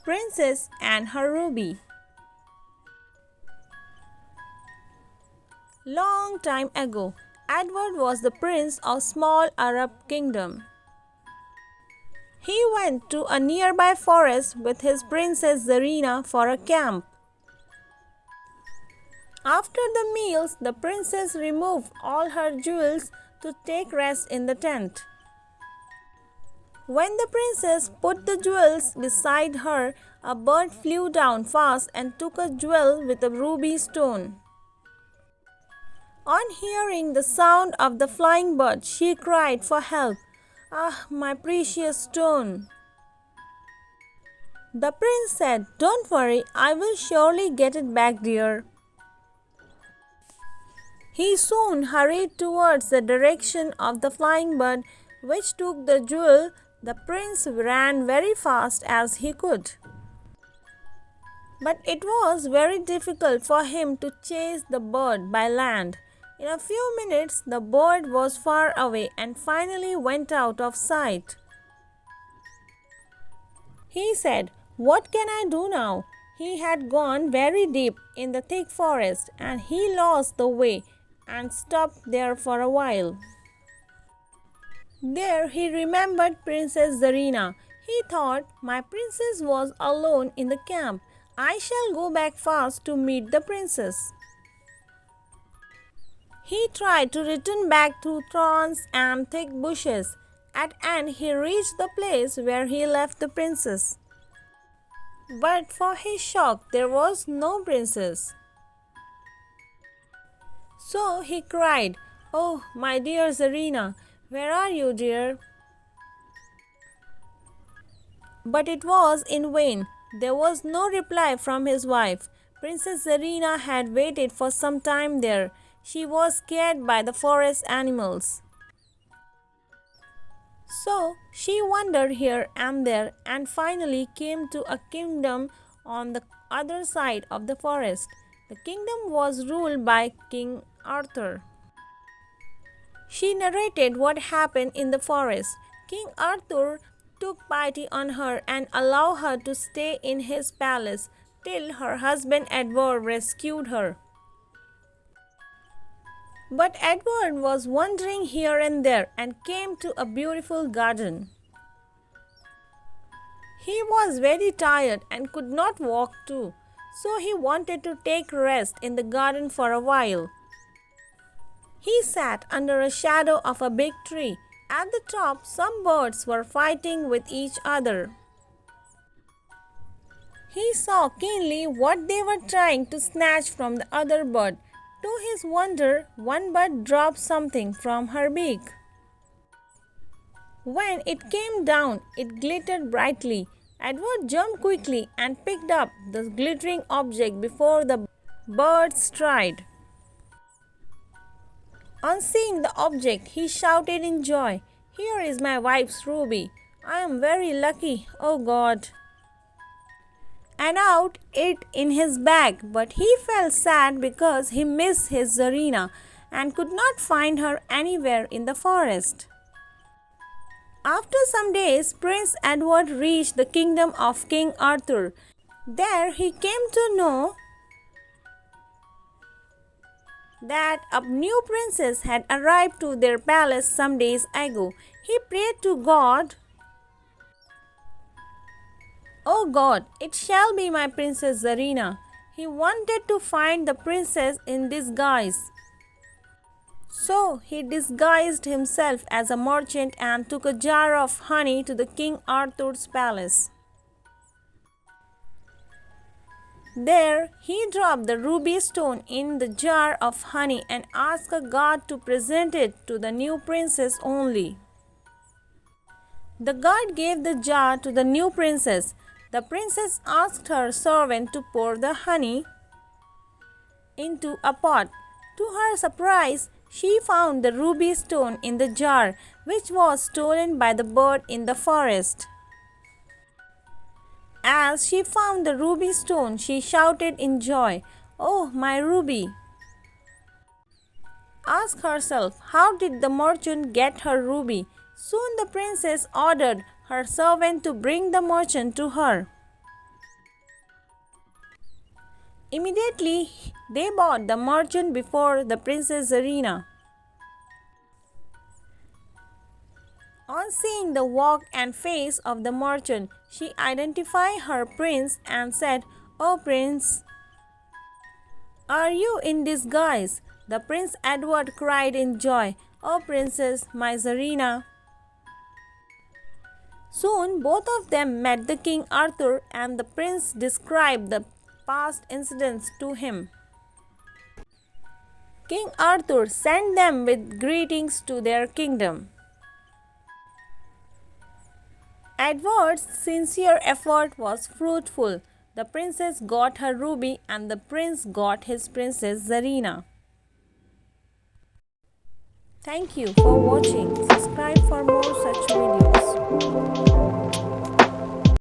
Princess and her ruby. Long time ago, Edward was the prince of small Arab kingdom. He went to a nearby forest with his princess Zarena for a camp. After the meals, the princess removed all her jewels to take rest in the tent. When the princess put the jewels beside her, a bird flew down fast and took a jewel with a ruby stone. On hearing the sound of the flying bird, she cried for help. "Ah, my precious stone!" The prince said, "Don't worry, I will surely get it back, dear." He soon hurried towards the direction of the flying bird, which took the jewel. The prince ran very fast as he could. But it was very difficult for him to chase the bird by land. In a few minutes, the bird was far away and finally went out of sight. He said, "What can I do now?" He had gone very deep in the thick forest and he lost the way and stopped there for a while. There he remembered Princess Zarena. He thought, "My princess was alone in the camp. I shall go back fast to meet the princess." He tried to return back through thorns and thick bushes. At end he reached the place where he left the princess. But for his shock, there was no princess. So he cried, "Oh, my dear Zarena, where are you, dear?" But it was in vain. There was no reply from his wife. Princess Zarena had waited for some time there. She was scared by the forest animals. So she wandered here and there and finally came to a kingdom on the other side of the forest. The kingdom was ruled by King Arthur. She narrated what happened in the forest. King Arthur took pity on her and allowed her to stay in his palace till her husband Edward rescued her. But Edward was wandering here and there and came to a beautiful garden. He was very tired and could not walk too, so he wanted to take rest in the garden for a while. He sat under a shadow of a big tree. At the top, some birds were fighting with each other. He saw keenly what they were trying to snatch from the other bird. To his wonder, one bird dropped something from her beak. When it came down, it glittered brightly. Edward jumped quickly and picked up the glittering object before the birds tried. On seeing the object, he shouted in joy, "Here is my wife's ruby. I am very lucky, oh God!" And out it in his bag, but he felt sad because he missed his Zarena and could not find her anywhere in the forest. After some days, Prince Edward reached the kingdom of King Arthur. There he came to know that a new princess had arrived to their palace some days ago. He prayed to God, "Oh God, it shall be my princess Zarena." He wanted to find the princess in disguise. So he disguised himself as a merchant and took a jar of honey to the King Arthur's palace. There he dropped the ruby stone in the jar of honey and asked a guard to present it to the new princess only. The guard gave the jar to the new princess. The princess asked her servant to pour the honey into a pot. To her surprise, she found the ruby stone in the jar, which was stolen by the bird in the forest. As she found the ruby stone, she shouted in joy, "Oh, my ruby!" Ask herself, how did the merchant get her ruby? Soon the princess ordered her servant to bring the merchant to her. Immediately, they bought the merchant before the Princess Zarena. On seeing the walk and face of the merchant, she identified her prince and said, "Oh, Prince, are you in disguise?" The Prince Edward cried in joy, "Oh, Princess, my Zarena." Soon both of them met the King Arthur, and the prince described the past incidents to him. King Arthur sent them with greetings to their kingdom. Edward's sincere effort was fruitful. The princess got her ruby and the prince got his princess Zarena. Thank you for watching. Subscribe for more such videos.